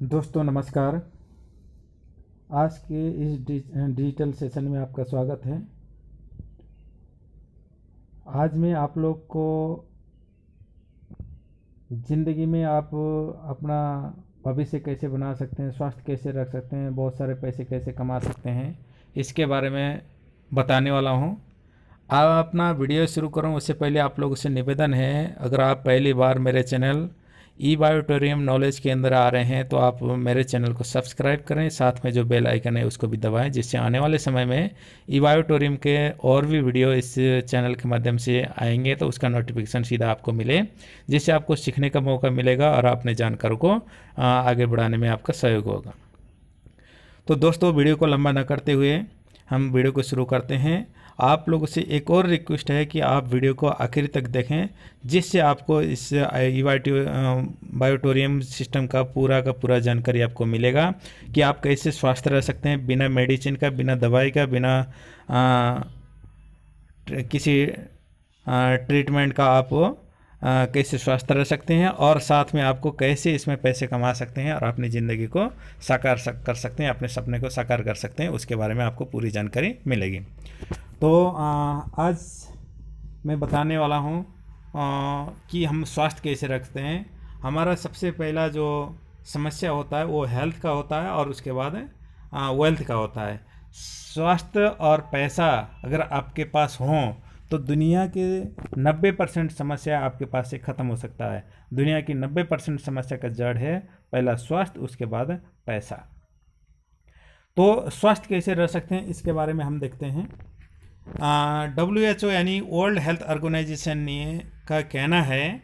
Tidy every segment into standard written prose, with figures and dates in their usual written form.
दोस्तों नमस्कार। आज के इस डिजिटल सेशन में आपका स्वागत है। आज मैं आप लोग को ज़िंदगी में आप अपना भविष्य कैसे बना सकते हैं, स्वास्थ्य कैसे रख सकते हैं, बहुत सारे पैसे कैसे कमा सकते हैं, इसके बारे में बताने वाला हूँ। आप अपना वीडियो शुरू करूँ उससे पहले आप लोगों से निवेदन है, अगर आप पहली बार मेरे चैनल ई बायोटोरियम नॉलेज के अंदर आ रहे हैं तो आप मेरे चैनल को सब्सक्राइब करें, साथ में जो बेल आइकन है उसको भी दबाएं, जिससे आने वाले समय में ई बायोटोरियम के और भी वीडियो इस चैनल के माध्यम से आएंगे तो उसका नोटिफिकेशन सीधा आपको मिले, जिससे आपको सीखने का मौका मिलेगा और अपने जानकारों को आगे बढ़ाने में आपका सहयोग होगा। तो दोस्तों वीडियो को लंबा न करते हुए हम वीडियो को शुरू करते हैं। आप लोगों से एक और रिक्वेस्ट है कि आप वीडियो को आखिर तक देखें, जिससे आपको इस बायोटोरियम सिस्टम का पूरा जानकारी आपको मिलेगा कि आप कैसे स्वस्थ रह सकते हैं बिना मेडिसिन का, बिना दवाई का, बिना किसी ट्रीटमेंट का आप कैसे स्वस्थ रह सकते हैं और साथ में आपको कैसे इसमें पैसे कमा सकते हैं और अपनी ज़िंदगी को साकार कर सकते हैं, अपने सपने को साकार कर सकते हैं, उसके बारे में आपको पूरी जानकारी मिलेगी। तो आज मैं बताने वाला हूँ कि हम स्वास्थ्य कैसे रखते हैं। हमारा सबसे पहला जो समस्या होता है वो हेल्थ का होता है और उसके बाद वेल्थ का होता है। स्वास्थ्य और पैसा अगर आपके पास हों तो दुनिया के 90% समस्या आपके पास से ख़त्म हो सकता है। दुनिया की 90% समस्या का जड़ है पहला स्वास्थ्य, उसके बाद पैसा। तो स्वास्थ्य कैसे रह सकते हैं इसके बारे में हम देखते हैं। WHO यानी वर्ल्ड हेल्थ ऑर्गेनाइजेशन का कहना है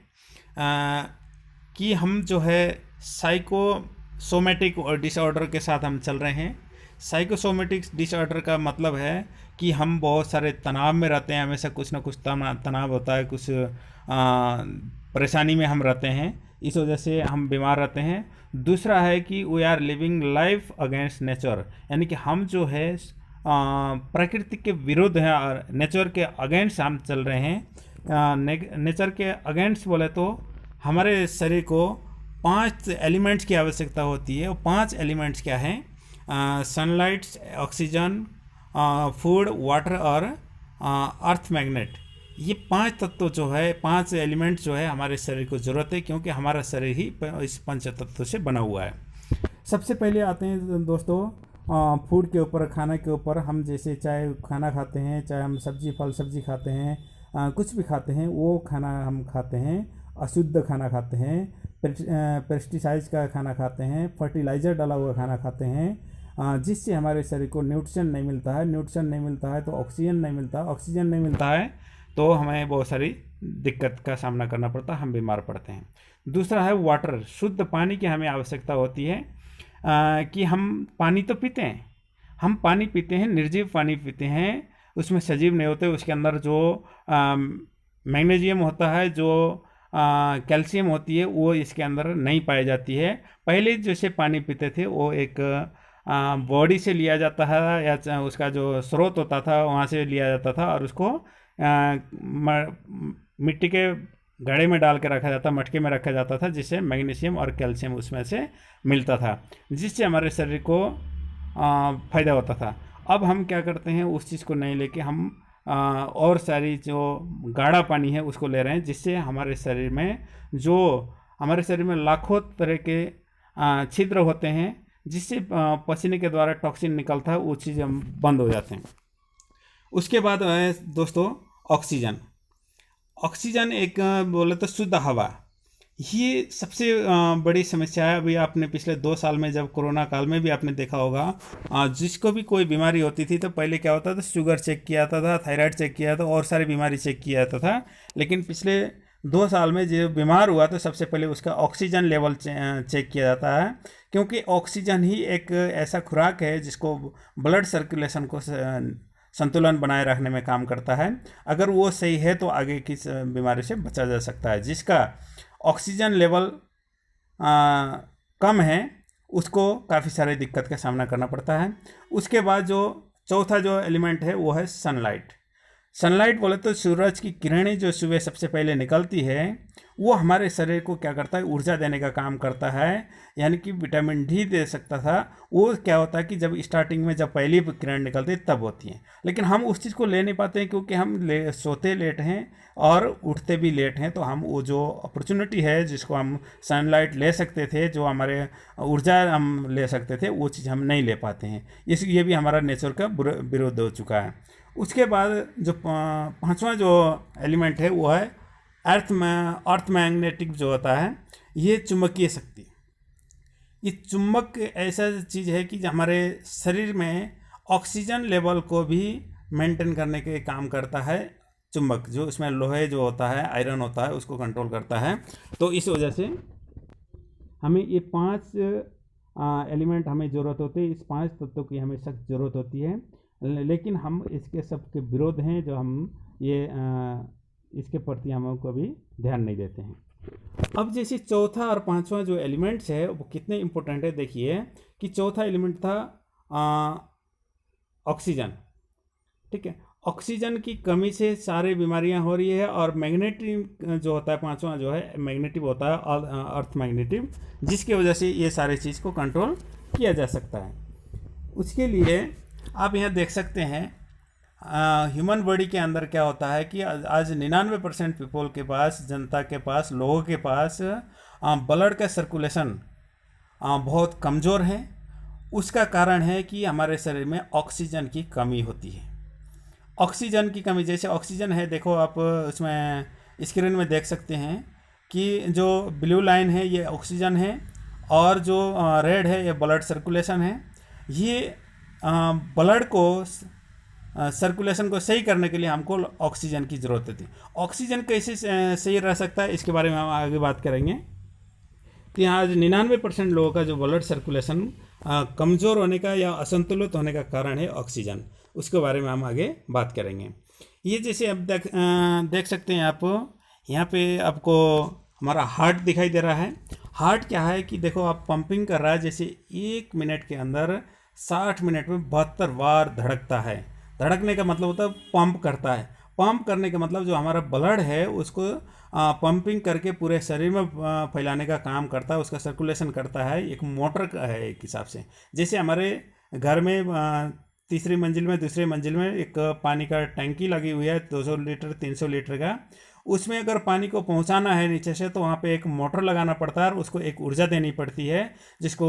कि हम जो है साइकोसोमेटिक डिसऑर्डर के साथ हम चल रहे हैं। साइकोसोमेटिक डिसऑर्डर का मतलब है कि हम बहुत सारे तनाव में रहते हैं, हमेशा कुछ ना कुछ तनाव होता है, कुछ परेशानी में हम रहते हैं, इस वजह से हम बीमार रहते हैं। दूसरा है कि we are living life against nature, यानी कि हम जो है प्रकृति के विरुद्ध हैं और नेचर के अगेंस्ट हम चल रहे हैं। नेचर के अगेंस्ट बोले तो हमारे शरीर को 5 एलिमेंट्स की आवश्यकता होती है। वो 5 एलिमेंट्स क्या हैं? सनलाइट, ऑक्सीजन, फूड, वाटर और अर्थ मैग्नेट। ये 5 तत्व जो है, 5 एलिमेंट्स जो है हमारे शरीर को ज़रूरत है, क्योंकि हमारा शरीर ही इस 5 तत्वों से बना हुआ है। सबसे पहले आते हैं दोस्तों फूड के ऊपर, खाना के ऊपर। हम जैसे चाहे खाना खाते हैं, चाहे हम फल सब्जी खाते हैं, कुछ भी खाते हैं, वो खाना हम खाते हैं अशुद्ध खाना खाते हैं, पेस्टिसाइड्स का खाना खाते हैं, फर्टिलाइज़र डाला हुआ खाना खाते हैं, जिससे हमारे शरीर को न्यूट्रिशन नहीं मिलता है। न्यूट्रिशन नहीं मिलता है तो ऑक्सीजन नहीं मिलता, ऑक्सीजन नहीं मिलता है तो हमें बहुत सारी दिक्कत का सामना करना पड़ता है, हम बीमार पड़ते हैं। दूसरा है वाटर, शुद्ध पानी की हमें आवश्यकता होती है। कि हम पानी तो पीते हैं, हम पानी पीते हैं, निर्जीव पानी पीते हैं, उसमें सजीव नहीं होते। उसके अंदर जो मैग्नीशियम होता है, जो कैल्शियम होती है, वो इसके अंदर नहीं पाई जाती है। पहले जैसे पानी पीते थे वो एक बॉडी से लिया जाता है या उसका जो स्रोत होता था वहाँ से लिया जाता था और उसको मिट्टी के घड़े में डाल के रखा जाता, मटके में रखा जाता था, जिससे मैग्नीशियम और कैल्शियम उसमें से मिलता था, जिससे हमारे शरीर को फ़ायदा होता था। अब हम क्या करते हैं, उस चीज़ को नहीं लेके हम और सारी जो गाढ़ा पानी है उसको ले रहे हैं, जिससे हमारे शरीर में लाखों तरह के छिद्र होते हैं, जिससे पसीने के द्वारा टॉक्सिन निकलता है, वो चीज़ हम बंद हो जाते हैं। उसके बाद है दोस्तों ऑक्सीजन। ऑक्सीजन एक बोले तो शुद्ध हवा, ये सबसे बड़ी समस्या है। अभी आपने पिछले 2 साल में जब कोरोना काल में भी आपने देखा होगा, जिसको भी कोई बीमारी होती थी तो पहले क्या होता था, शुगर चेक किया जाता था, थायराइड चेक किया था और सारी बीमारी चेक किया जाता था। लेकिन पिछले 2 साल में जो बीमार हुआ तो सबसे पहले उसका ऑक्सीजन लेवल चेक किया जाता है, क्योंकि ऑक्सीजन ही एक ऐसा खुराक है जिसको ब्लड सर्कुलेशन को संतुलन बनाए रखने में काम करता है। अगर वो सही है तो आगे की बीमारी से बचा जा सकता है। जिसका ऑक्सीजन लेवल कम है उसको काफ़ी सारे दिक्कत का सामना करना पड़ता है। उसके बाद जो चौथा जो एलिमेंट है वो है सनलाइट। सनलाइट बोले तो सूरज की किरणें जो सुबह सबसे पहले निकलती है वो हमारे शरीर को क्या करता है, ऊर्जा देने का काम करता है। यानी कि विटामिन डी दे सकता था, वो क्या होता है कि जब स्टार्टिंग में जब पहली किरण निकलती है तब होती है। लेकिन हम उस चीज़ को ले नहीं पाते हैं क्योंकि हम सोते लेट हैं और उठते भी लेट हैं। तो हम वो जो अपॉर्चुनिटी है जिसको हम सनलाइट ले सकते थे, जो हमारे ऊर्जा हम ले सकते थे, वो चीज़ हम नहीं ले पाते हैं। ये भी हमारा नेचर का विरोध हो चुका है। उसके बाद जो पांचवा जो एलिमेंट है वो है अर्थ मैग्नेटिक जो होता है, ये चुंबकीय शक्ति। ये चुंबक ऐसा चीज़ है कि हमारे शरीर में ऑक्सीजन लेवल को भी मेंटेन करने के काम करता है। चुंबक जो इसमें लोहे जो होता है, आयरन होता है, उसको कंट्रोल करता है। तो इस वजह से हमें ये 5 एलिमेंट हमें ज़रूरत होती है। इस 5 तत्वों की हमें सख्त ज़रूरत होती है, लेकिन हम इसके सबके विरोध हैं, जो हम ये इसके प्रति हम कभी ध्यान नहीं देते हैं। अब जैसे चौथा और पांचवा जो एलिमेंट्स है वो कितने इंपॉर्टेंट है, देखिए कि चौथा एलिमेंट था ऑक्सीजन। ठीक है, ऑक्सीजन की कमी से सारी बीमारियां हो रही है। और मैग्नेटिव जो होता है, पांचवा जो है मैग्नेटिव होता है, अर्थ मैग्नेटिव, जिसकी वजह से ये सारे चीज़ को कंट्रोल किया जा सकता है। उसके लिए आप यहाँ देख सकते हैं ह्यूमन बॉडी के अंदर क्या होता है कि आज 99% पीपल के पास, जनता के पास, लोगों के पास ब्लड का सर्कुलेशन बहुत कमज़ोर है। उसका कारण है कि हमारे शरीर में ऑक्सीजन की कमी होती है। ऑक्सीजन की कमी, जैसे ऑक्सीजन है, देखो आप उसमें स्क्रीन में देख सकते हैं कि जो ब्लू लाइन है ये ऑक्सीजन है और जो रेड है ये ब्लड सर्कुलेशन है। ये ब्लड को सर्कुलेशन को सही करने के लिए हमको ऑक्सीजन की ज़रूरत होती है। ऑक्सीजन कैसे सही रह सकता है, इसके बारे में हम आगे बात करेंगे। तो यहाँ आज 99% लोगों का जो ब्लड सर्कुलेशन कमज़ोर होने का या असंतुलित होने का कारण है ऑक्सीजन। उसके बारे में हम आगे बात करेंगे। ये जैसे अब देख सकते हैं आप, यहाँ पे आपको हमारा हार्ट दिखाई दे रहा है। हार्ट क्या है कि देखो आप पंपिंग कर रहा है, जैसे 1 मिनट के अंदर 60 मिनट में 72 बार धड़कता है। धड़कने का मतलब होता है पंप करता है। पंप करने का मतलब जो हमारा ब्लड है उसको पंपिंग करके पूरे शरीर में फैलाने का काम करता है, उसका सर्कुलेशन करता है। एक मोटर का है एक हिसाब से। जैसे हमारे घर में तीसरी मंजिल में, दूसरी मंजिल में एक पानी का टंकी लगी हुई है 200 लीटर 300 लीटर का। उसमें अगर पानी को पहुंचाना है नीचे से तो वहाँ पे एक मोटर लगाना पड़ता है और उसको एक ऊर्जा देनी पड़ती है, जिसको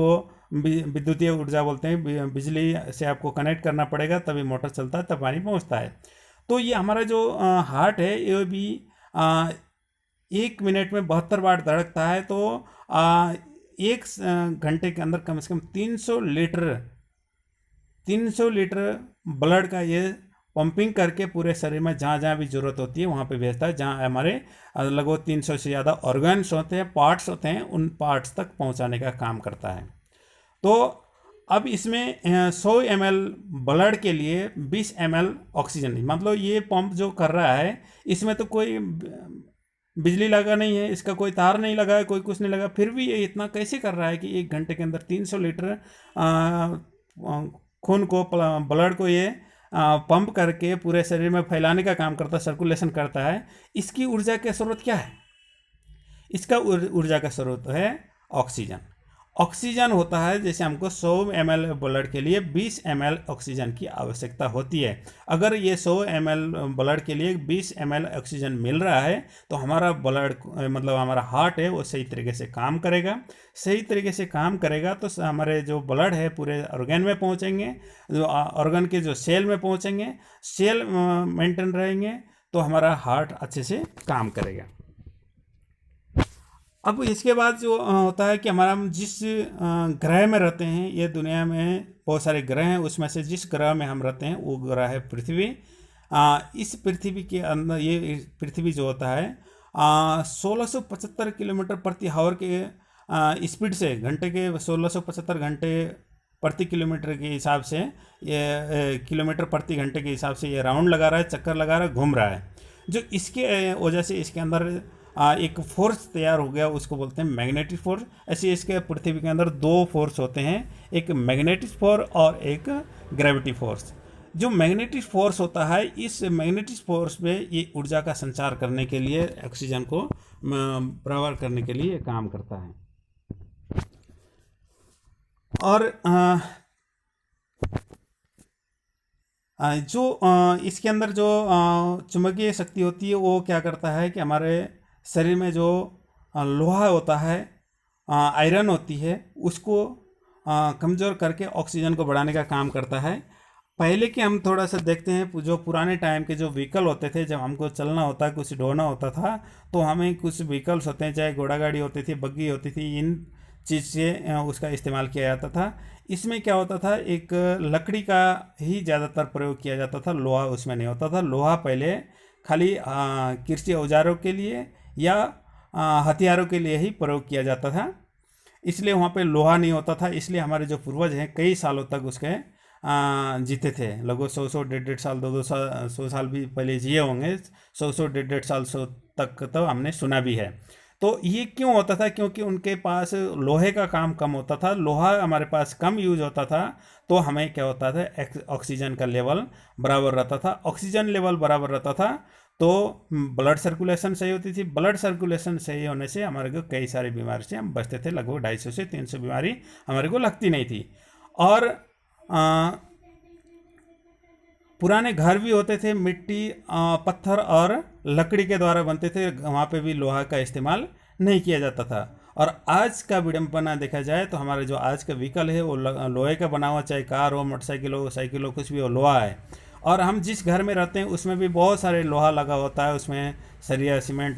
विद्युतीय ऊर्जा बोलते हैं। बिजली से आपको कनेक्ट करना पड़ेगा तभी मोटर चलता है, तब पानी पहुंचता है। तो ये हमारा जो हार्ट है ये भी 1 मिनट में 72 बार धड़कता है। तो 1 घंटे के अंदर कम से कम 300 लीटर ब्लड का ये पंपिंग करके पूरे शरीर में जहाँ जहाँ भी ज़रूरत होती है वहाँ पे भेजता है। जहाँ हमारे लगभग 300 से ज़्यादा ऑर्गन्स होते हैं, पार्ट्स होते हैं, उन पार्ट्स तक पहुँचाने का काम करता है। तो अब इसमें 100 ml ब्लड के लिए 20 ml ऑक्सीजन, मतलब ये पंप जो कर रहा है इसमें तो कोई बिजली लगा नहीं है, इसका कोई तार नहीं लगा है, कोई कुछ नहीं लगा, फिर भी ये इतना कैसे कर रहा है कि 1 घंटे के अंदर 300 लीटर खून को, ब्लड को ये पंप करके पूरे शरीर में फैलाने का काम करता है, सर्कुलेशन करता है। इसकी ऊर्जा का स्रोत क्या है? इसका ऊर्जा का स्रोत है ऑक्सीजन। ऑक्सीजन होता है, जैसे हमको 100 ml ब्लड के लिए 20 ml ऑक्सीजन की आवश्यकता होती है। अगर ये 100 ml ब्लड के लिए 20 ml ऑक्सीजन मिल रहा है तो हमारा ब्लड, मतलब हमारा हार्ट है, वो सही तरीके से काम करेगा। सही तरीके से काम करेगा तो हमारे जो ब्लड है पूरे ऑर्गन में पहुंचेंगे, जो ऑर्गन के जो सेल में पहुंचेंगे, सेल मेंटेन रहेंगे, तो हमारा हार्ट अच्छे से काम करेगा। अब इसके बाद जो होता है कि हमारा जिस ग्रह में रहते हैं, ये दुनिया में बहुत सारे ग्रह हैं, उसमें से जिस ग्रह में हम रहते हैं वो ग्रह है पृथ्वी। इस पृथ्वी के अंदर, ये पृथ्वी जो होता है 1675 किलोमीटर प्रति आवर के स्पीड से, घंटे के 1675 घंटे प्रति किलोमीटर के हिसाब से, ये किलोमीटर प्रति घंटे के हिसाब से ये राउंड लगा रहा है, चक्कर लगा रहा है, घूम रहा है। जो इसके वजह से इसके अंदर एक फोर्स तैयार हो गया, उसको बोलते हैं मैग्नेटिक फोर्स। ऐसे इसके पृथ्वी के अंदर 2 फोर्स होते हैं, एक मैग्नेटिक फोर्स और एक ग्रेविटी फोर्स। जो मैग्नेटिक फोर्स होता है, इस मैग्नेटिक फोर्स में ये ऊर्जा का संचार करने के लिए, ऑक्सीजन को बराबर करने के लिए काम करता है। और इसके अंदर जो चुंबकीय शक्ति होती है वो क्या करता है कि हमारे शरीर में जो लोहा होता है, आयरन होती है, उसको कमज़ोर करके ऑक्सीजन को बढ़ाने का काम करता है। पहले के हम थोड़ा सा देखते हैं, जो पुराने टाइम के जो व्हीकल होते थे, जब हमको चलना होता है, कुछ ढोना होता था, तो हमें कुछ व्हीकल्स होते हैं, चाहे घोड़ा गाड़ी होती थी, बग्गी होती थी, इन चीज़ से उसका इस्तेमाल किया जाता था। इसमें क्या होता था, एक लकड़ी का ही ज़्यादातर प्रयोग किया जाता था, लोहा उसमें नहीं होता था। लोहा पहले खाली कृषि औजारों के लिए या हथियारों के लिए ही प्रयोग किया जाता था, इसलिए वहाँ पे लोहा नहीं होता था। इसलिए हमारे जो पूर्वज हैं कई सालों तक उसके जीते थे, लगभग 100 150 साल, 200 साल भी पहले जिए होंगे, 100 150 साल तक तो हमने सुना भी है। तो ये क्यों होता था, क्योंकि उनके पास लोहे का काम कम होता था, लोहा हमारे पास कम यूज होता था, तो हमें क्या होता था, ऑक्सीजन का लेवल बराबर रहता था। ऑक्सीजन लेवल बराबर रहता था तो ब्लड सर्कुलेशन सही होती थी। ब्लड सर्कुलेशन सही होने से हमारे को कई सारी बीमारी से हम बचते थे, लगभग 250 से 300 बीमारी हमारे को लगती नहीं थी। और पुराने घर भी होते थे, मिट्टी, पत्थर और लकड़ी के द्वारा बनते थे, वहाँ पे भी लोहा का इस्तेमाल नहीं किया जाता था। और आज का विडंबना देखा जाए तो हमारे जो आज का व्हीकल है वो लोहे का बना हुआ, चाहे कार हो, मोटरसाइकिल हो, साइकिल हो, कुछ भी हो, लोहा है। और हम जिस घर में रहते हैं उसमें भी बहुत सारे लोहा लगा होता है, उसमें सरिया, सीमेंट,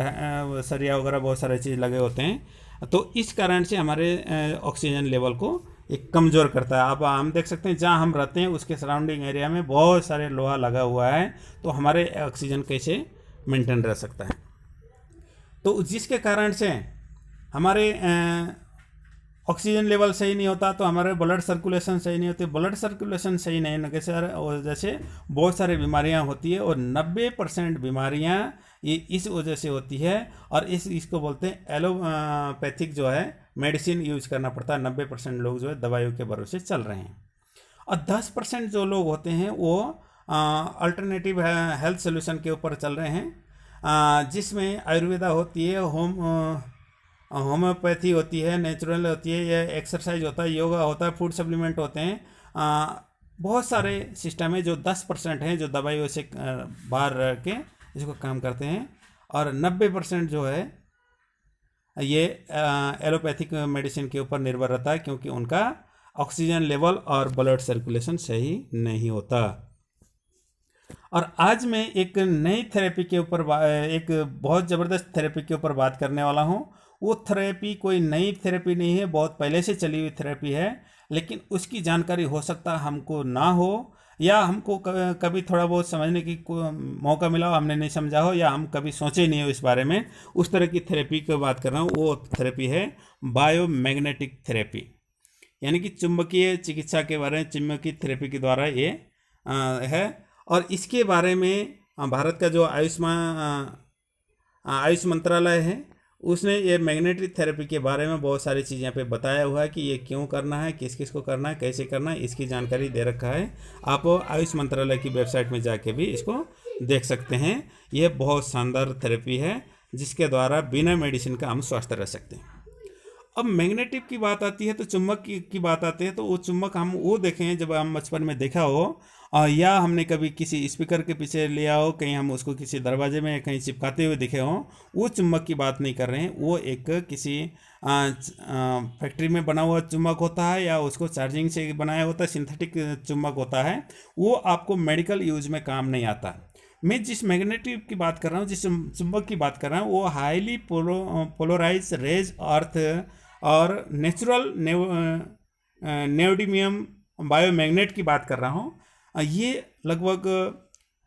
सरिया वगैरह बहुत सारे चीज़ लगे होते हैं। तो इस कारण से हमारे ऑक्सीजन लेवल को एक कमज़ोर करता है। अब हम देख सकते हैं जहाँ हम रहते हैं उसके सराउंडिंग एरिया में बहुत सारे लोहा लगा हुआ है, तो हमारे ऑक्सीजन कैसे मेंटेन रह सकता है। तो जिसके कारण से हमारे ऑक्सीजन लेवल सही नहीं होता, तो हमारे ब्लड सर्कुलेशन सही नहीं होती। ब्लड सर्कुलेशन सही नहीं होने के वजह से बहुत सारी बीमारियां होती है, और 90% बीमारियां ये इस वजह से होती है। और इसको बोलते हैं एलोपैथिक जो है मेडिसिन यूज करना पड़ता है। 90% लोग जो है दवाइयों के भरोसे चल रहे हैं, और 10% जो लोग होते हैं वो अल्टरनेटिव हेल्थ सोल्यूशन के ऊपर चल रहे हैं, जिसमें आयुर्वेदा होती है, होम्योपैथी होती है, नेचुरल होती है, या एक्सरसाइज होता है, योगा होता है, फूड सप्लीमेंट होते हैं। बहुत सारे सिस्टम है जो 10% हैं जो दवाइयों से बाहर रह के इसको काम करते हैं, और 90% जो है ये एलोपैथिक मेडिसिन के ऊपर निर्भर रहता है, क्योंकि उनका ऑक्सीजन लेवल और ब्लड सर्कुलेशन सही नहीं होता। और आज मैं एक नई थेरेपी के ऊपर, एक बहुत ज़बरदस्त थेरेपी के ऊपर बात करने वाला हूँ। वो थेरेपी कोई नई थेरेपी नहीं है, बहुत पहले से चली हुई थेरेपी है, लेकिन उसकी जानकारी हो सकता हमको ना हो, या हमको कभी थोड़ा बहुत समझने की मौका मिला हो, हमने नहीं समझा हो, या हम कभी सोचे नहीं हो इस बारे में। उस तरह की थेरेपी की बात कर रहा हूँ। वो थेरेपी है बायोमैग्नेटिक थेरेपी, यानी कि चुंबकीय चिकित्सा के बारे में, चुंबकीय थेरेपी के द्वारा ये है। और इसके बारे में भारत का जो आयुष मंत्रालय है, उसने ये मैग्नेटिक थेरेपी के बारे में बहुत सारी चीज़ें पे बताया हुआ है कि ये क्यों करना है, किस किस को करना है, कैसे करना है, इसकी जानकारी दे रखा है। आप आयुष मंत्रालय की वेबसाइट में जाके भी इसको देख सकते हैं। ये बहुत शानदार थेरेपी है जिसके द्वारा बिना मेडिसिन का हम स्वस्थ रह सकते हैं। अब मैग्नेटिक की बात आती है तो चुंबक की बात आती है, तो वो चुंबक हम वो देखें जब हम बचपन में देखा हो, या हमने कभी किसी स्पीकर के पीछे लिया हो, कहीं हम उसको किसी दरवाजे में कहीं चिपकाते हुए दिखे हों, वो चुंबक की बात नहीं कर रहे हैं। वो एक किसी फैक्ट्री में बना हुआ चुंबक होता है, या उसको चार्जिंग से बनाया होता है, सिंथेटिक चुंबक होता है। वो आपको मेडिकल यूज में काम नहीं आता। मैं जिस मैग्नेटिक की बात कर रहा हूँ, जिस चुंबक की बात कर रहा हूँ, वो हाईली पोलराइज रेज अर्थ और नेचुरल नेओडियम बायोमैग्नेट की बात कर रहा हूँ। ये लगभग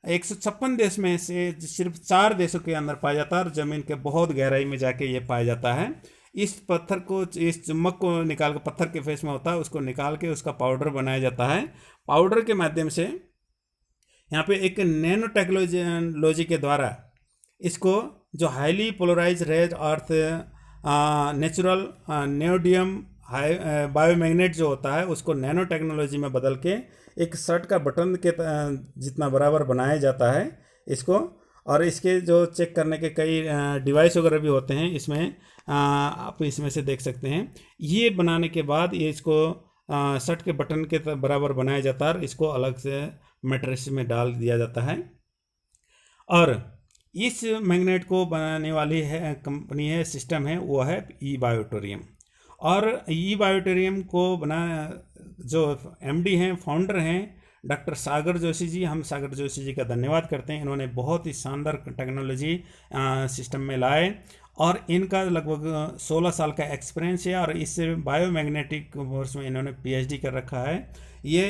156 देश में से सिर्फ 4 देशों के अंदर पाया जाता है, और ज़मीन के बहुत गहराई में जाके ये पाया जाता है। इस पत्थर को, इस चुंबक को निकाल कर, पत्थर के फेस में होता है, उसको निकाल के उसका पाउडर बनाया जाता है। पाउडर के माध्यम से यहाँ पे एक नैनो टेक्नोलॉजी के द्वारा इसको, जो हाईली पोलराइज रेज अर्थ नेचुरल नेओडियम हाई बायोमैग्नेट जो होता है उसको नैनो टेक्नोलॉजी में बदल के एक शर्ट का बटन के जितना बराबर बनाया जाता है इसको। और इसके जो चेक करने के कई डिवाइस वगैरह भी होते हैं इसमें, आप इसमें से देख सकते हैं। ये बनाने के बाद ये इसको शर्ट के बटन के बराबर बनाया जाता है और इसको अलग से मैट्रेस में डाल दिया जाता है। और इस मैग्नेट को बनाने वाली है कंपनी है, सिस्टम है, वो है ई बायोटोरियम। और ई बायोटोरियम को बना जो एमडी हैं, फाउंडर हैं डॉक्टर सागर जोशी जी, हम सागर जोशी जी का धन्यवाद करते हैं। इन्होंने बहुत ही शानदार टेक्नोलॉजी सिस्टम में लाए और इनका लगभग 16 साल का एक्सपीरियंस है और इस बायोमैग्नेटिक कोर्स में इन्होंने पीएचडी कर रखा है। ये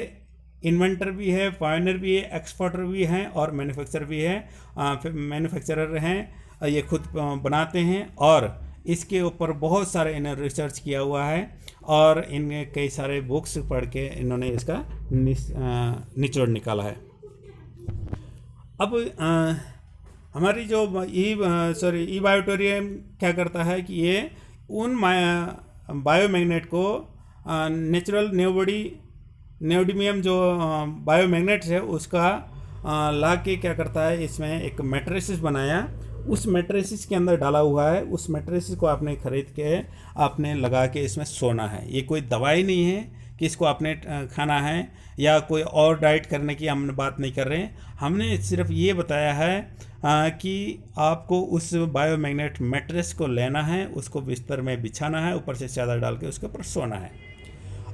इन्वेंटर भी है, पायनियर भी है, एक्सपोर्टर भी हैं और मैन्युफैक्चरर भी है, मैन्युफैक्चरर हैं। ये खुद बनाते हैं और इसके ऊपर बहुत सारे इन्होंने रिसर्च किया हुआ है और इनमें कई सारे बुक्स पढ़ के इन्होंने इसका निचोड़ निकाला है। अब हमारी जो ई बायोटोरियम क्या करता है कि ये उन बायोमैग्नेट को नेचुरल नेओडियम जो बायोमैग्नेट्स है उसका ला के क्या करता है, इसमें एक मैट्रेसिस बनाया, उस मैट्रेसिस के अंदर डाला हुआ है। उस मैट्रेसिस को आपने खरीद के आपने लगा के इसमें सोना है। ये कोई दवाई नहीं है कि इसको आपने खाना है या कोई और डाइट करने की हम बात नहीं कर रहे हैं। हमने सिर्फ ये बताया है कि आपको उस बायोमैग्नेट मैट्रेस को लेना है, उसको बिस्तर में बिछाना है, ऊपर से चादर डाल के उसके ऊपर सोना है।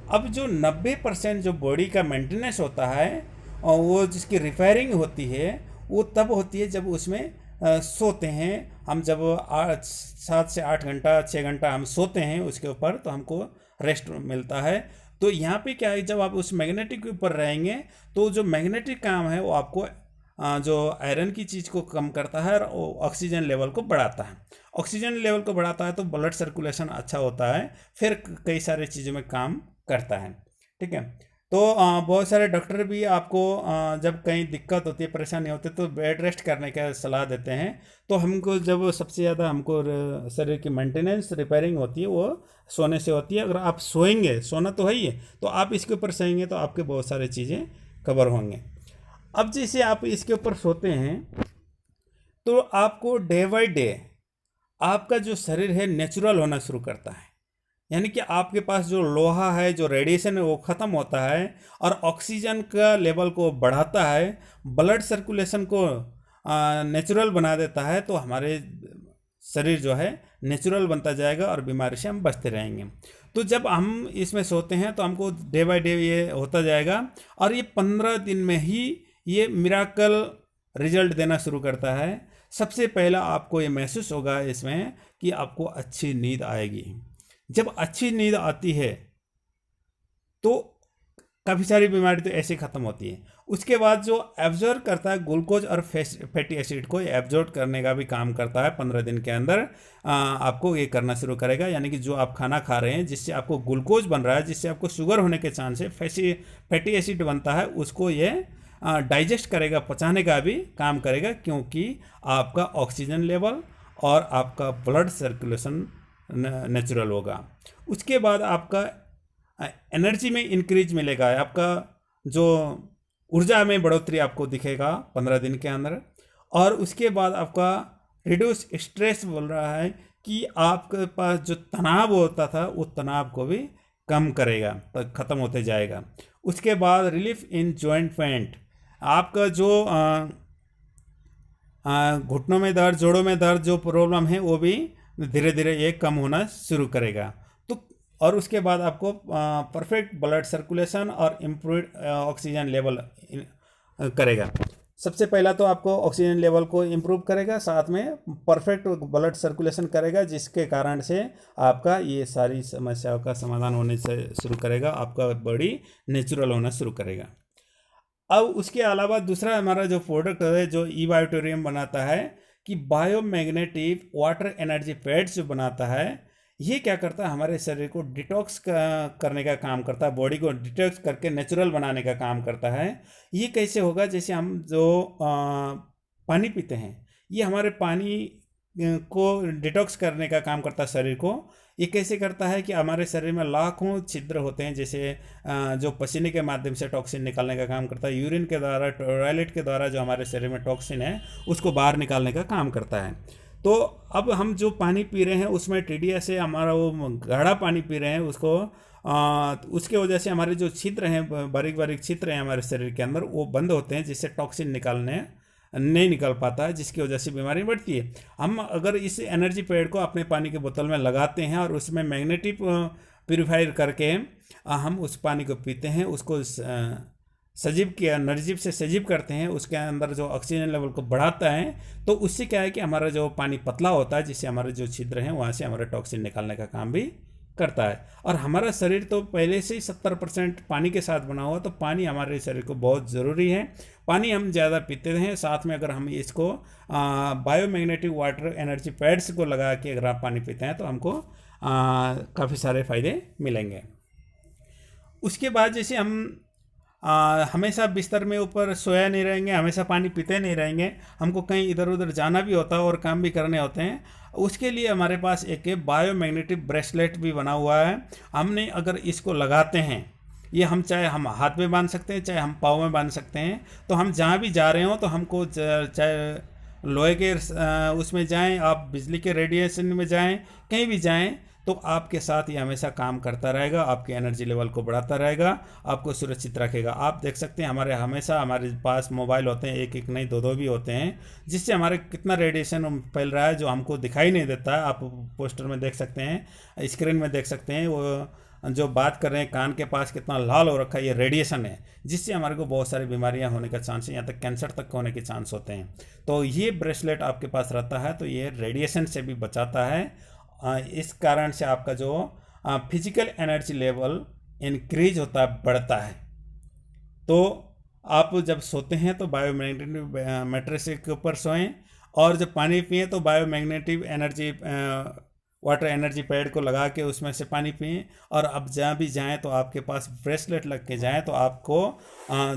अब जो 90% जो बॉडी का मेंटेनेंस होता है और वो जिसकी रिपेयरिंग होती है वो तब होती है जब उसमें सोते हैं हम। जब 7 से 8 घंटा 6 घंटा हम सोते हैं उसके ऊपर तो हमको रेस्ट मिलता है। तो यहाँ पे क्या है, जब आप उस मैग्नेटिक के ऊपर रहेंगे तो जो मैग्नेटिक काम है वो आपको जो आयरन की चीज़ को कम करता है और ऑक्सीजन लेवल को बढ़ाता है। ऑक्सीजन लेवल को बढ़ाता है तो ब्लड सर्कुलेशन अच्छा होता है, फिर कई सारे चीज़ों में काम करता है। ठीक है, तो बहुत सारे डॉक्टर भी आपको जब कहीं दिक्कत होती है, परेशानी होती है तो बेड रेस्ट करने का सलाह देते हैं। तो हमको जब सबसे ज़्यादा हमको शरीर की मेंटेनेंस रिपेयरिंग होती है वो सोने से होती है। अगर आप सोएंगे, सोना तो है ही है, तो आप इसके ऊपर सोएंगे तो आपके बहुत सारी चीज़ें कवर होंगे। अब जैसे आप इसके ऊपर सोते हैं तो आपको डे बाई डे आपका जो शरीर है नेचुरल होना शुरू करता है, यानी कि आपके पास जो लोहा है, जो रेडिएशन है वो ख़त्म होता है और ऑक्सीजन का लेवल को बढ़ाता है, ब्लड सर्कुलेशन को नेचुरल बना देता है। तो हमारे शरीर जो है नेचुरल बनता जाएगा और बीमारी से हम बचते रहेंगे। तो जब हम इसमें सोते हैं तो हमको डे बाय डे ये होता जाएगा और ये 15 दिन में ही ये मिराकल रिजल्ट देना शुरू करता है। सबसे पहला आपको ये महसूस होगा इसमें कि आपको अच्छी नींद आएगी। जब अच्छी नींद आती है तो काफ़ी सारी बीमारी तो ऐसे ख़त्म होती है। उसके बाद जो एब्जॉर्ब करता है ग्लूकोज और फैटी एसिड को एब्जॉर्ब करने का भी काम करता है। 15 दिन के अंदर आपको ये करना शुरू करेगा, यानी कि जो आप खाना खा रहे हैं जिससे आपको ग्लूकोज बन रहा है, जिससे आपको शुगर होने के चांस है, फैटी एसिड बनता है, उसको ये डाइजेस्ट करेगा, पचाने का भी काम करेगा, क्योंकि आपका ऑक्सीजन लेवल और आपका ब्लड सर्कुलेशन नेचुरल होगा। उसके बाद आपका एनर्जी में इंक्रीज मिलेगा, आपका जो ऊर्जा में बढ़ोतरी आपको दिखेगा 15 दिन के अंदर। और उसके बाद आपका रिड्यूस स्ट्रेस बोल रहा है कि आपके पास जो तनाव होता था वो तनाव को भी कम करेगा, तो ख़त्म होते जाएगा। उसके बाद रिलीफ इन जॉइंट पेन, आपका जो घुटनों में दर्द, जोड़ों में दर्द जो प्रॉब्लम है वो भी धीरे धीरे ये कम होना शुरू करेगा। तो और उसके बाद आपको परफेक्ट ब्लड सर्कुलेशन और इम्प्रूव्ड ऑक्सीजन लेवल करेगा। सबसे पहला तो आपको ऑक्सीजन लेवल को इम्प्रूव करेगा, साथ में परफेक्ट ब्लड सर्कुलेशन करेगा, जिसके कारण से आपका ये सारी समस्याओं का समाधान होने से शुरू करेगा, आपका बॉडी नेचुरल होना शुरू करेगा। अब उसके अलावा दूसरा हमारा जो प्रोडक्ट है जो ई बायोटोरियम बनाता है कि बायोमैग्नेटिक वाटर एनर्जी पैड्स जो बनाता है, ये क्या करता है, हमारे शरीर को डिटॉक्स करने का काम करता है, बॉडी को डिटॉक्स करके नेचुरल बनाने का काम करता है। ये कैसे होगा, जैसे हम जो पानी पीते हैं, ये हमारे पानी को डिटॉक्स करने का काम करता है शरीर को। ये कैसे करता है कि हमारे शरीर में लाखों छिद्र होते हैं, जैसे जो पसीने के माध्यम से टॉक्सिन निकालने का काम करता है, यूरिन के द्वारा, टॉयलेट के द्वारा जो हमारे शरीर में टॉक्सिन है उसको बाहर निकालने का काम करता है। तो अब हम जो पानी पी रहे हैं उसमें टीडीएस से हमारा वो गाढ़ा पानी पी रहे हैं उसको उसके वजह से हमारे जो छिद्र हैं, बारीक बारीक छिद्र हैं हमारे शरीर के अंदर, वो बंद होते हैं, जिससे टॉक्सिन निकालने नहीं निकल पाता है, जिसकी वजह से बीमारी बढ़ती है। हम अगर इस एनर्जी पैड को अपने पानी के बोतल में लगाते हैं और उसमें मैग्नेटिक प्योरीफायर करके हम उस पानी को पीते हैं, उसको सजीव किया निर्जीव से सजीव करते हैं, उसके अंदर जो ऑक्सीजन लेवल को बढ़ाता है, तो उससे क्या है कि हमारा जो पानी पतला होता है, जिससे हमारे जो छिद्र हैं वहाँ से हमारा टॉक्सिन निकालने का काम भी करता है। और हमारा शरीर तो पहले से ही 70% पानी के साथ बना हुआ, तो पानी हमारे शरीर को बहुत ज़रूरी है। पानी हम ज़्यादा पीते हैं, साथ में अगर हम इसको बायोमैग्नेटिक वाटर एनर्जी पैड्स को लगा के अगर आप पानी पीते हैं तो हमको काफ़ी सारे फायदे मिलेंगे। उसके बाद जैसे हम हमेशा बिस्तर में ऊपर सोया नहीं रहेंगे, हमेशा पानी पीते नहीं रहेंगे, हमको कहीं इधर उधर जाना भी होता है और काम भी करने होते हैं। उसके लिए हमारे पास एक बायोमैग्नेटिक ब्रेसलेट भी बना हुआ है। हमने अगर इसको लगाते हैं, ये हम चाहे हम हाथ में बांध सकते हैं, चाहे हम पाँव में बांध सकते हैं। तो हम जहाँ भी जा रहे हो तो हमको चाहे लोहे के उसमें जाएं, आप बिजली के रेडिएशन में जाएं, कहीं भी जाएं, तो आपके साथ ये हमेशा काम करता रहेगा, आपके एनर्जी लेवल को बढ़ाता रहेगा, आपको सुरक्षित रखेगा। आप देख सकते हैं हमारे पास मोबाइल होते हैं, एक एक नहीं दो दो भी होते हैं, जिससे हमारे कितना रेडिएशन फैल रहा है जो हमको दिखाई नहीं देता है। आप पोस्टर में देख सकते हैं, स्क्रीन में देख सकते हैं, वो जो बात कर रहे हैं कान के पास कितना लाल हो रखा है, ये रेडिएशन है, जिससे हमारे को बहुत सारी बीमारियां होने का चांस है, यहाँ तक कैंसर तक होने के चांस होते हैं। तो ये ब्रेसलेट आपके पास रहता है तो ये रेडिएशन से भी बचाता है। इस कारण से आपका जो फिजिकल एनर्जी लेवल इंक्रीज होता है, बढ़ता है। तो आप जब सोते हैं तो बायोमैग्नेटिक मैट्रेस के ऊपर सोएं, और जब पानी पिएं तो biomagnetic energy water energy pad को लगा के उसमें से पानी पिएं। और अब जहाँ भी जाएं तो आपके पास ब्रेसलेट लग के जाएं, तो आपको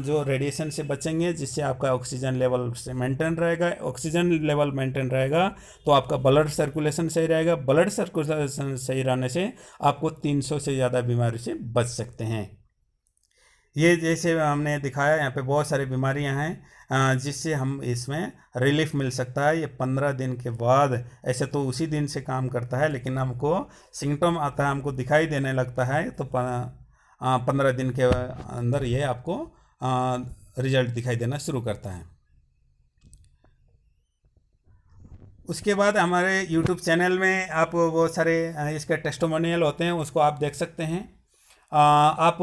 जो रेडिएशन से बचेंगे, जिससे आपका ऑक्सीजन लेवल से मेंटेन रहेगा। ऑक्सीजन लेवल मेंटेन रहेगा तो आपका ब्लड सर्कुलेशन सही रहेगा। ब्लड सर्कुलेशन सही रहने से आपको 300 से ज़्यादा बीमारी से बच सकते हैं। ये जैसे हमने दिखाया, यहाँ पे बहुत सारी बीमारियां हैं जिससे हम इसमें रिलीफ मिल सकता है। ये 15 दिन के बाद, ऐसे तो उसी दिन से काम करता है, लेकिन हमको सिम्टम आता है, हमको दिखाई देने लगता है, तो 15 दिन के अंदर ये आपको रिजल्ट दिखाई देना शुरू करता है। उसके बाद हमारे यूट्यूब चैनल में आप बहुत सारे इसके टेस्टिमोनियल होते हैं, उसको आप देख सकते हैं। आप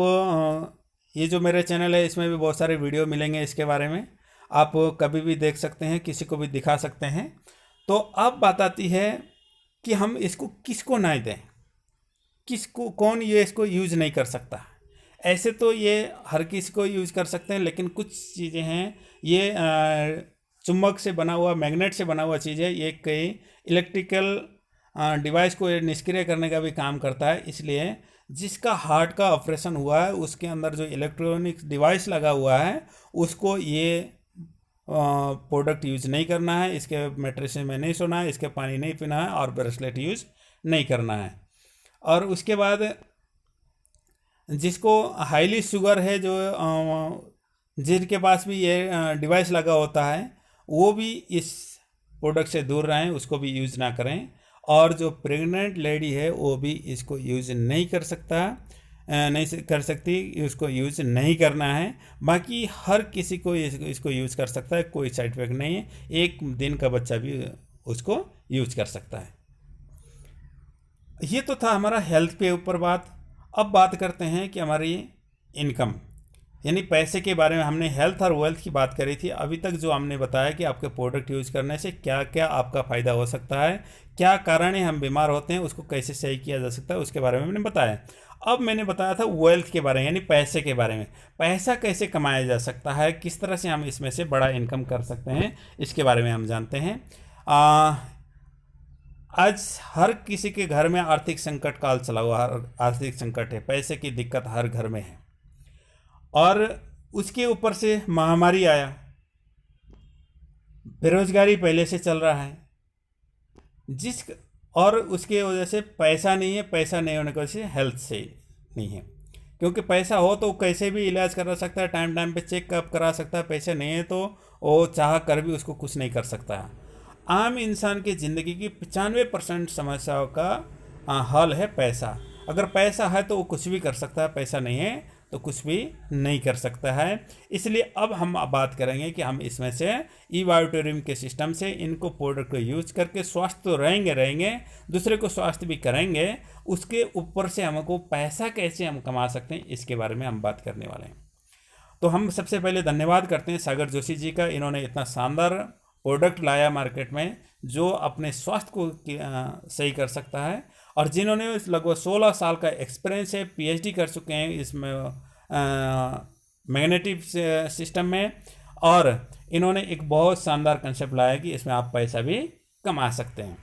ये जो मेरे चैनल है इसमें भी बहुत सारे वीडियो मिलेंगे इसके बारे में, आप कभी भी देख सकते हैं, किसी को भी दिखा सकते हैं। तो अब बात आती है कि हम इसको किसको ना दें, किसको कौन ये इसको यूज़ नहीं कर सकता। ऐसे तो ये हर किसी को यूज़ कर सकते हैं, लेकिन कुछ चीज़ें हैं, ये चुंबक से बना हुआ, मैग्नेट से बना हुआ चीज़ है, ये कई इलेक्ट्रिकल डिवाइस को निष्क्रिय करने का भी काम करता है। इसलिए जिसका हार्ट का ऑपरेशन हुआ है उसके अंदर जो इलेक्ट्रॉनिक डिवाइस लगा हुआ है उसको ये प्रोडक्ट यूज नहीं करना है, इसके मैट्रेस में नहीं सोना है, इसके पानी नहीं पीना है, और ब्रेसलेट यूज नहीं करना है। और उसके बाद जिसको हाईली शुगर है, जो जिनके पास भी ये डिवाइस लगा होता है, वो भी इस प्रोडक्ट से दूर रहें, उसको भी यूज़ ना करें। और जो प्रेग्नेंट लेडी है वो भी इसको यूज़ नहीं कर सकती, इसको यूज़ नहीं करना है। बाकी हर किसी को इसको यूज़ कर सकता है, कोई साइड इफेक्ट नहीं है। 1 दिन का बच्चा भी उसको यूज़ कर सकता है। ये तो था हमारा हेल्थ के ऊपर बात। अब बात करते हैं कि हमारी इनकम, यानी पैसे के बारे में। हमने हेल्थ और वेल्थ की बात करी थी। अभी तक जो हमने बताया कि आपके प्रोडक्ट यूज़ करने से क्या क्या आपका फ़ायदा हो सकता है, क्या कारण है हम बीमार होते हैं, उसको कैसे सही किया जा सकता है, उसके बारे में मैंने बताया। अब मैंने बताया था वेल्थ के बारे में, यानी पैसे के बारे में। पैसा कैसे कमाया जा सकता है, किस तरह से हम इसमें से बड़ा इनकम कर सकते हैं, इसके बारे में हम जानते हैं। आज हर किसी के घर में आर्थिक संकट काल चला हुआ, आर्थिक संकट है, पैसे की दिक्कत हर घर में है। और उसके ऊपर से महामारी आया, बेरोजगारी पहले से चल रहा है, जिस और उसके वजह से पैसा नहीं है, पैसा नहीं होने की वजह से हेल्थ से नहीं है, क्योंकि पैसा हो तो कैसे भी इलाज करा सकता है, टाइम टाइम पे चेकअप करा सकता है, पैसे नहीं है तो वो चाह कर भी उसको कुछ नहीं कर सकता है। आम इंसान की ज़िंदगी की 95% समस्याओं का हल है पैसा। अगर पैसा है तो वो कुछ भी कर सकता है, पैसा नहीं है तो कुछ भी नहीं कर सकता है। इसलिए अब हम बात करेंगे कि हम इसमें से ई बायोटोरियम के सिस्टम से इनको प्रोडक्ट को यूज करके स्वस्थ तो रहेंगे, दूसरे को स्वास्थ्य भी करेंगे, उसके ऊपर से हमको पैसा कैसे हम कमा सकते हैं इसके बारे में हम बात करने वाले हैं। तो हम सबसे पहले धन्यवाद करते हैं सागर जोशी जी का, इन्होंने इतना शानदार प्रोडक्ट लाया मार्केट में जो अपने स्वास्थ्य को सही कर सकता है, और जिन्होंने लगभग 16 साल का एक्सपीरियंस है, पीएचडी कर चुके हैं इसमें मैग्नेटिक सिस्टम में, और इन्होंने एक बहुत शानदार कंसेप्ट लाया कि इसमें आप पैसा भी कमा सकते हैं।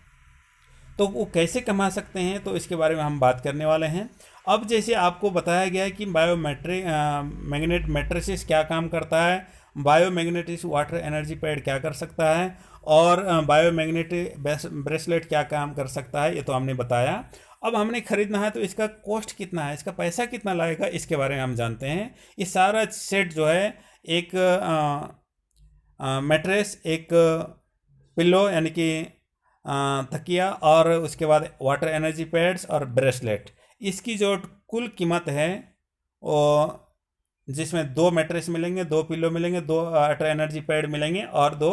तो वो कैसे कमा सकते हैं तो इसके बारे में हम बात करने वाले हैं। अब जैसे आपको बताया गया है कि मैग्नेट मैट्रिसेस क्या काम करता है, बायोमैग्नेटिक वाटर एनर्जी पैड क्या कर सकता है, और बायोमैग्नेटिक ब्रेसलेट क्या काम कर सकता है, ये तो हमने बताया। अब हमने खरीदना है तो इसका कॉस्ट कितना है, इसका पैसा कितना लगेगा, इसके बारे में हम जानते हैं। ये सारा सेट जो है, एक मैट्रेस, एक पिल्लो यानी कि तकिया, और उसके बाद वाटर एनर्जी पैड्स और ब्रेसलेट, इसकी जो कुल कीमत है वो, जिसमें 2 मैट्रेस मिलेंगे, 2 पिल्लो मिलेंगे, 2 वाटर एनर्जी पैड मिलेंगे और 2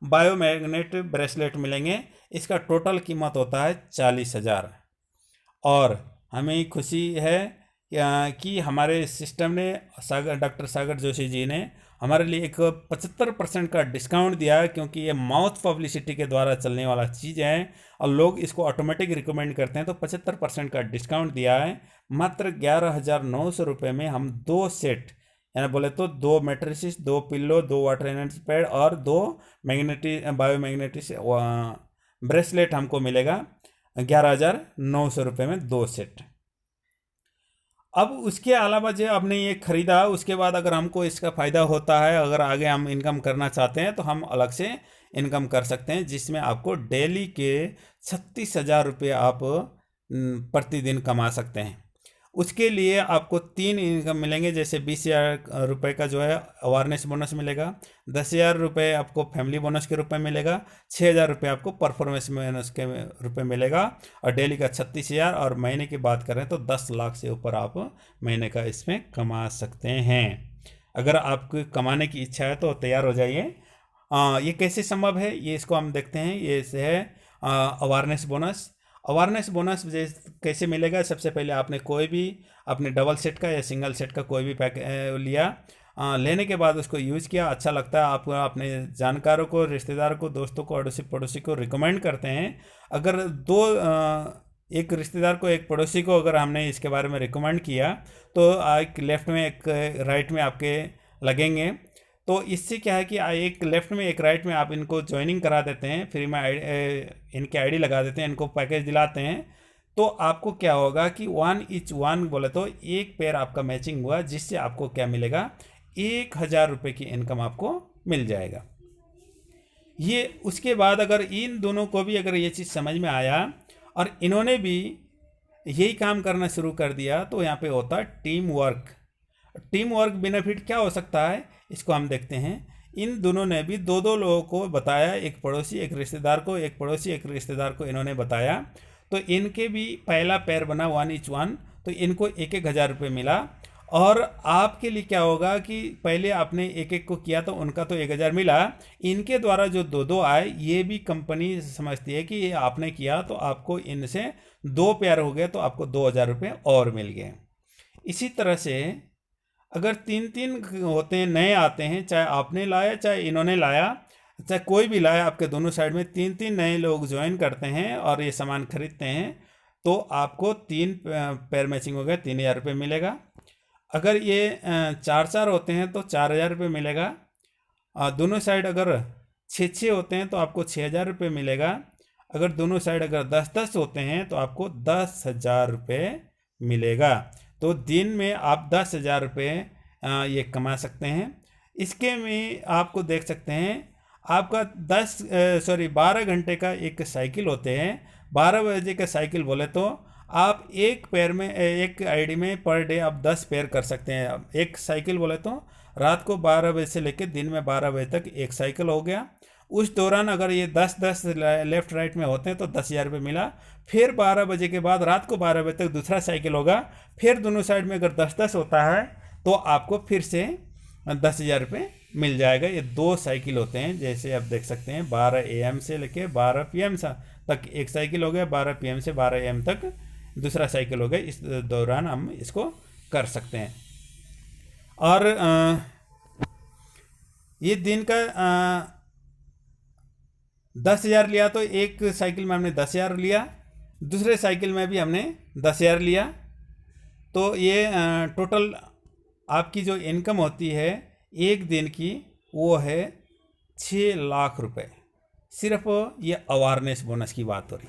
बायोमैग्नेट ब्रेसलेट मिलेंगे, इसका टोटल कीमत होता है 40,000। और हमें खुशी है कि हमारे सिस्टम ने डॉक्टर सागर जोशी जी ने हमारे लिए एक 75% का डिस्काउंट दिया है, क्योंकि ये माउथ पब्लिसिटी के द्वारा चलने वाला चीज़ है और लोग इसको ऑटोमेटिक रिकमेंड करते हैं, तो 75% का डिस्काउंट दिया है। मात्र 11,900 रुपये में हम 2 सेट, यानी बोले तो 2 matrices, 2 pillow, 2 water energy pad और 2 बायोमैग्नेटिक ब्रेसलेट हमको मिलेगा 11,900 रुपये में 2 सेट। अब उसके अलावा जो हमने ये खरीदा, उसके बाद अगर हमको इसका फ़ायदा होता है, अगर आगे हम इनकम करना चाहते हैं तो हम अलग से इनकम कर सकते हैं, जिसमें आपको डेली के 36,000 रुपये आप प्रतिदिन कमा सकते हैं। उसके लिए आपको 3 इनकम मिलेंगे, जैसे 20,000 रुपये का जो है अवेयरनेस बोनस मिलेगा, 10,000 रुपये आपको फैमिली बोनस के रूप में मिलेगा, 6,000 रुपये आपको परफॉर्मेंस बोनस के रूप में मिलेगा, और डेली का 36,000, और महीने की बात करें तो 10 लाख से ऊपर आप महीने का इसमें कमा सकते हैं। अगर आपको कमाने की इच्छा है तो तैयार हो जाइए। ये कैसे संभव है, ये इसको हम देखते हैं। ये है अवेयरनेस बोनस। अवेयरनेस बोनस कैसे मिलेगा, सबसे पहले आपने कोई भी अपने डबल सेट का या सिंगल सेट का कोई भी पैक लिया, लेने के बाद उसको यूज़ किया, अच्छा लगता है, आप अपने जानकारों को, रिश्तेदारों को, दोस्तों को, अड़ोसी पड़ोसी को रिकमेंड करते हैं। अगर एक रिश्तेदार को, एक पड़ोसी को अगर हमने इसके बारे में रिकमेंड किया तो एक लेफ्ट में एक राइट में आपके लगेंगे। तो इससे क्या है कि एक लेफ्ट में एक राइट में आप इनको ज्वाइनिंग करा देते हैं, फ्री में इनके आईडी लगा देते हैं, इनको पैकेज दिलाते हैं, तो आपको क्या होगा कि 1 ईच 1 बोले तो एक पेयर आपका मैचिंग हुआ, जिससे आपको क्या मिलेगा, 1,000 रुपये की इनकम आपको मिल जाएगा। ये उसके बाद अगर इन दोनों को भी अगर ये चीज़ समझ में आया और इन्होंने भी यही काम करना शुरू कर दिया, तो यहाँ पे होता है team work. Team work benefit क्या हो सकता है, इसको हम देखते हैं। इन दोनों ने भी 2-2 लोगों को बताया, एक पड़ोसी एक रिश्तेदार को, एक पड़ोसी एक रिश्तेदार को इन्होंने बताया, तो इनके भी पहला पैर बना 1 ईच 1, तो इनको 1,000 रुपये मिला। और आपके लिए क्या होगा कि पहले आपने एक एक को किया तो उनका तो 1,000 मिला, इनके द्वारा जो 2-2 आए, ये भी कंपनी समझती है कि ये आपने किया तो आपको इनसे 2 पेयर हो गए, तो आपको 2,000 रुपये और मिल गए। इसी तरह से अगर 3-3 होते हैं, नए आते हैं, चाहे आपने लाया चाहे इन्होंने लाया, चाहे कोई भी लाया, आपके दोनों साइड में 3-3 नए लोग ज्वाइन करते हैं और ये सामान खरीदते हैं, तो आपको 3 पेयर मैचिंग हो गया, 3,000 रुपये मिलेगा। अगर ये 4-4 होते हैं तो 4,000 रुपये मिलेगा। दोनों साइड अगर 6-6 होते हैं तो आपको 6,000 रुपये मिलेगा। अगर दोनों साइड अगर 10-10 होते हैं तो आपको 10,000 रुपये मिलेगा। तो दिन में आप 10,000 रुपये ये कमा सकते हैं। इसके में आपको देख सकते हैं, आपका 12 घंटे का एक साइकिल होते हैं। 12 बजे का साइकिल बोले तो आप एक पैर में एक आईडी में पर डे आप 10 पैर कर सकते हैं। अब एक साइकिल बोले तो रात को 12 बजे से लेकर दिन में 12 बजे तक एक साइकिल हो गया। उस दौरान अगर ये 10-10 लेफ्ट राइट में होते हैं तो 10,000 रुपये मिला। फिर 12 बजे के बाद रात को 12 बजे तक दूसरा साइकिल होगा, फिर दोनों साइड में अगर 10-10 होता है तो आपको फिर से 10,000 रुपये मिल जाएगा। ये 2 साइकिल होते हैं, जैसे आप देख सकते हैं 12 AM से लेके 12 PM तक एक साइकिल हो गया, 12 PM से 12 AM तक दूसरा साइकिल हो गया। इस दौरान हम इसको कर सकते हैं। और ये दिन का 10,000 लिया तो एक साइकिल में हमने 10,000 लिया, दूसरे साइकिल में भी हमने 10,000 लिया। तो ये टोटल आपकी जो इनकम होती है एक दिन की वो है 6 लाख रुपए। सिर्फ ये अवेयरनेस बोनस की बात हो रही।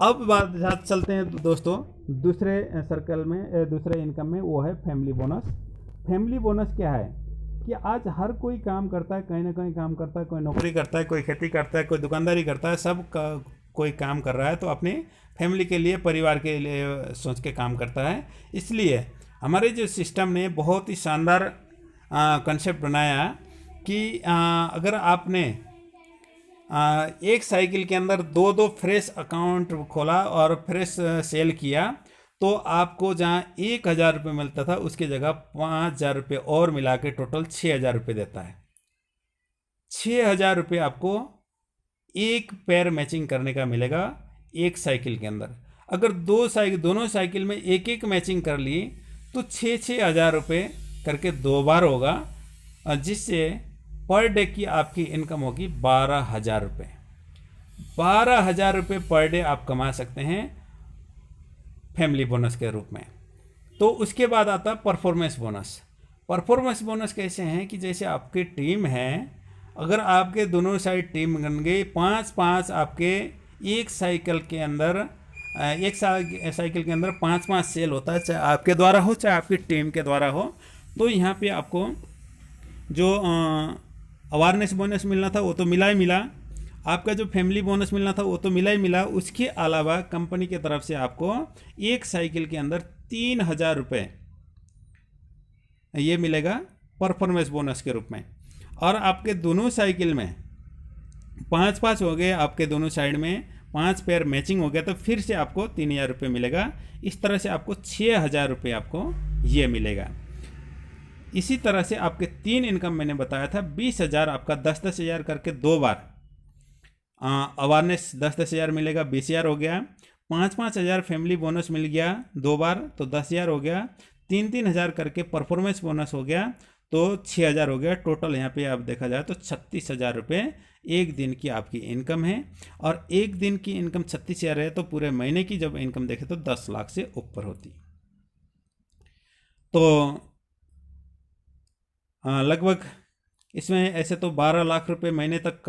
अब बात चलते हैं दोस्तों दूसरे सर्कल में, दूसरे इनकम में, वो है फैमिली बोनस। फैमिली बोनस क्या है कि आज हर कोई काम करता है, कहीं ना कहीं काम करता है, कोई नौकरी करता है, कोई खेती करता है, कोई दुकानदारी करता है, सब कोई काम कर रहा है तो अपनी फैमिली के लिए, परिवार के लिए सोच के काम करता है। इसलिए हमारे जो सिस्टम ने बहुत ही शानदार कंसेप्ट बनाया कि अगर आपने एक साइकिल के अंदर 2-2 फ्रेश अकाउंट खोला और फ्रेश सेल किया तो आपको जहाँ 1,000 रुपये मिलता था उसकी जगह 5,000 रुपये और मिला के टोटल 6,000 रुपये देता है। 6,000 रुपये आपको एक पैर मैचिंग करने का मिलेगा एक साइकिल के अंदर। अगर दोनों साइकिल में एक एक मैचिंग कर ली तो 6,000 रुपये करके 2 बार होगा, जिससे पर डे की आपकी इनकम होगी 12,000 रुपये। 12,000 रुपये पर डे आप कमा सकते हैं फैमिली बोनस के रूप में। तो उसके बाद आता है परफॉर्मेंस बोनस। परफॉर्मेंस बोनस कैसे हैं कि जैसे आपकी टीम है, अगर आपके दोनों साइड टीम बन गई, 5-5 आपके एक साइकिल के अंदर, एक साइकिल के अंदर 5-5 सेल होता है, चाहे आपके द्वारा हो चाहे आपकी टीम के द्वारा हो। तो यहाँ पे आपको जो अवेयरनेस बोनस मिलना था वो तो मिला ही मिला, आपका जो फैमिली बोनस मिलना था वो तो मिला ही मिला। उसके अलावा कंपनी की तरफ से आपको एक साइकिल के अंदर 3,000 रुपये ये मिलेगा परफॉर्मेंस बोनस के रूप में। और आपके दोनों साइकिल में 5-5 हो गए, आपके दोनों साइड में 5 पैर मैचिंग हो गया तो फिर से आपको 3,000 रुपये मिलेगा। इस तरह से आपको 6,000 रुपये आपको ये मिलेगा। इसी तरह से आपके 3 इनकम मैंने बताया था, 20,000 आपका 10-10,000 करके 2 बार अवेयरनेस 10-10,000 मिलेगा, 20,000 हो गया। 5-5,000 फैमिली बोनस मिल गया 2 बार तो 10,000 हो गया। 3-3,000 करके परफॉर्मेंस बोनस हो गया तो 6,000 हो गया। टोटल यहाँ पे आप देखा जाए तो 36,000 रुपये एक दिन की आपकी इनकम है। और एक दिन की इनकम 36,000 है तो पूरे महीने की जब इनकम देखें तो 10 लाख से ऊपर होती। तो लगभग इसमें ऐसे तो 12 लाख रुपए महीने तक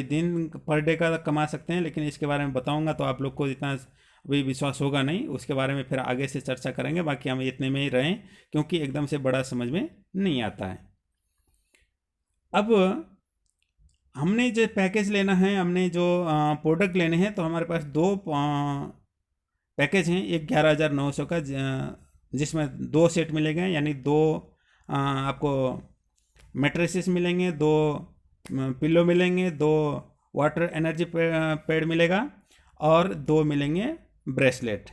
दिन पर डे का कमा सकते हैं, लेकिन इसके बारे में बताऊंगा तो आप लोग को इतना अभी विश्वास होगा नहीं। उसके बारे में फिर आगे से चर्चा करेंगे, बाकी हम इतने में ही रहें क्योंकि एकदम से बड़ा समझ में नहीं आता है। अब हमने जो पैकेज लेना है, हमने जो प्रोडक्ट लेने हैं, तो हमारे पास 2 पैकेज हैं। एक 11,900 का जिसमें 2 सेट मिलेंगे, यानी 2 आपको मैट्रेसेस मिलेंगे, 2 पिलो मिलेंगे, 2 वाटर एनर्जी पैड मिलेगा और 2 मिलेंगे ब्रेसलेट।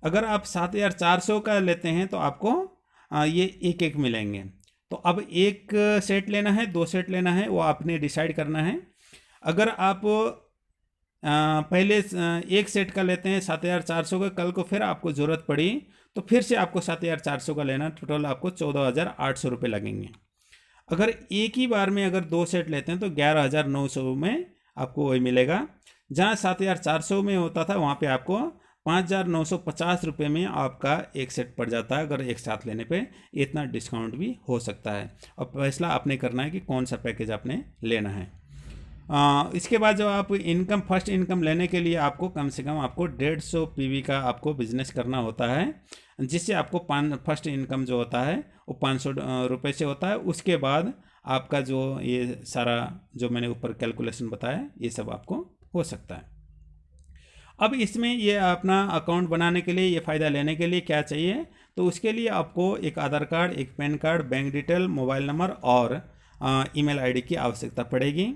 अगर आप 7,400 का लेते हैं तो आपको ये एक मिलेंगे। तो अब एक सेट लेना है, 2 सेट लेना है, वो आपने डिसाइड करना है। अगर आप पहले एक सेट का लेते हैं 7,400 का, कल को फिर आपको ज़रूरत पड़ी तो फिर से आपको 7,400 का लेना, टोटल आपको 14,800 रुपये लगेंगे। अगर एक ही बार में अगर 2 सेट लेते हैं तो 11,900 में आपको वही मिलेगा। जहाँ 7,400 में होता था वहाँ पे आपको 5,950 रुपये में आपका एक सेट पड़ जाता है। अगर एक साथ लेने पे इतना डिस्काउंट भी हो सकता है। और फैसला आपने करना है कि कौन सा पैकेज आपने लेना है। इसके बाद जब आप इनकम फर्स्ट इनकम लेने के लिए आपको कम से कम आपको 150 PV का आपको बिजनेस करना होता है, जिससे आपको फर्स्ट इनकम जो होता है वो 500 रुपये से होता है। उसके बाद आपका जो ये सारा जो मैंने ऊपर कैलकुलेशन बताया ये सब आपको हो सकता है। अब इसमें ये अपना अकाउंट बनाने के लिए, ये फ़ायदा लेने के लिए क्या चाहिए, तो उसके लिए आपको एक आधार कार्ड, एक pan card, bank detail, mobile number और ईमेल आईडी की आवश्यकता पड़ेगी।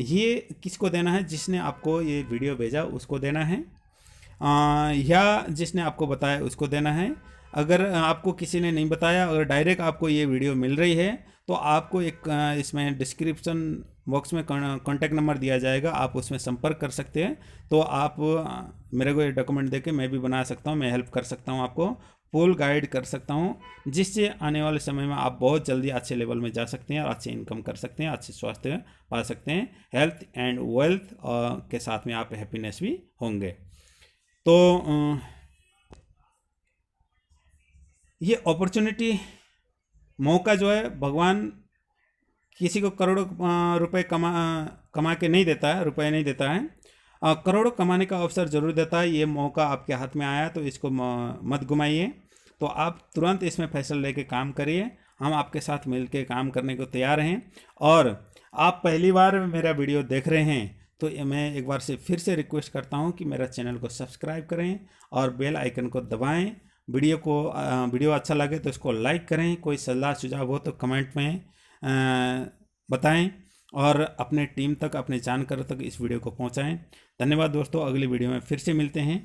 ये किसको देना है, जिसने आपको ये वीडियो भेजा उसको देना है, या जिसने आपको बताया उसको देना है। अगर आपको किसी ने नहीं बताया, अगर डायरेक्ट आपको ये वीडियो मिल रही है तो आपको एक इसमें डिस्क्रिप्शन बॉक्स में कॉन्टैक्ट नंबर दिया जाएगा, आप उसमें संपर्क कर सकते हैं। तो आप मेरे को ये डॉक्यूमेंट देके मैं भी बना सकता हूँ, मैं हेल्प कर सकता हूँ, आपको फुल गाइड कर सकता हूँ, जिससे आने वाले समय में आप बहुत जल्दी अच्छे लेवल में जा सकते हैं और अच्छी इनकम कर सकते हैं, अच्छे स्वास्थ्य पा सकते हैं, हेल्थ एंड वेल्थ के साथ में आप हैप्पीनेस भी होंगे। तो ये अपॉर्चुनिटी, मौका जो है, भगवान किसी को करोड़ों रुपए कमा के नहीं देता है, रुपए नहीं देता है, करोड़ों कमाने का अवसर जरूर देता है। ये मौका आपके हाथ में आया तो इसको मत घुमाइए। तो आप तुरंत इसमें फैसला लेके काम करिए, हम आपके साथ मिलके काम करने को तैयार हैं। और आप पहली बार मेरा वीडियो देख रहे हैं तो मैं एक बार से फिर से रिक्वेस्ट करता हूं कि मेरा चैनल को सब्सक्राइब करें और बेल आइकन को दबाएं। वीडियो अच्छा लगे तो इसको लाइक करें, कोई सलाह सुझाव हो तो कमेंट में बताएं और अपने टीम तक, अपने जानकारों तक इस वीडियो को पहुंचाएं। धन्यवाद दोस्तों, अगली वीडियो में फिर से मिलते हैं।